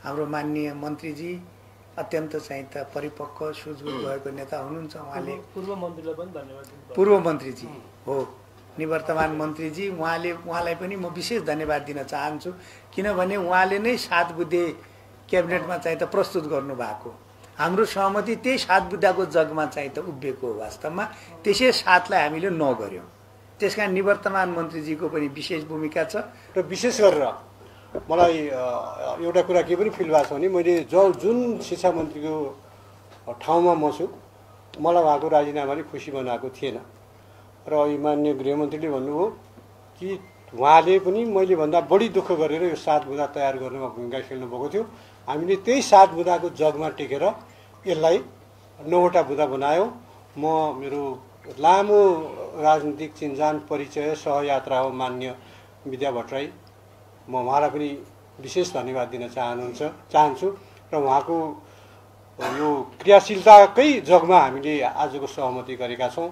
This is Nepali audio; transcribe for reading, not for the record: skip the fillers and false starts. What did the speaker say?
हाम्रो माननीय मन्त्रीजी अत्यन्त चाहिँ त परिपक्व सुझबुझ भएको नेता हुनुहुन्छ। उहाँले पूर्व मन्त्रीलाई पनि धन्यवाद दिनु। पूर्व मन्त्रीजी हो, निवर्तमान मन्त्रीजी, उहाँलाई पनि म विशेष धन्यवाद दिन चाहन्छु, किनभने उहाँले नै 7 बुँदे क्याबिनेटमा चाहिँ त प्रस्तुत गर्नुभएको। हाम्रो सहमति त्यही 7 बुँदाको जगमा चाहिँ त उभिएको हो वास्तवमा। त्यसै 7लाई हामीले नगर्यौँ। त्यसकारण निवर्तमान मन्त्रीजीको पनि विशेष भूमिका छ। र विशेष गरेर मलाई एउटा कुरा के पनि फिल भएको छ भने मैले जुन शिक्षा मन्त्रीको ठाउँमा म छु, मलाई उहाँको राजीनामाले खुसी बनाएको थिएन। र माननीय गृहमन्त्रीले भन्नुभयो कि उहाँले पनि मैले भन्दा बढी दुःख गरेर यो 7 बुँदा तयार गर्नमा भूमिका खेल्नु भएको थियो। हामीले त्यही 7 बुँदाको जगमा टेकेर यसलाई 9वटा बुँदा बनायौँ। म मेरो लामो राजनीतिक चिन्जान परिचय सहयात्रा हो मान्य विद्या भट्टराई, म उहाँलाई पनि विशेष धन्यवाद दिन चाहन्छु। र उहाँको यो क्रियाशीलताकै जगमा हामीले आजको सहमति गरेका छौँ।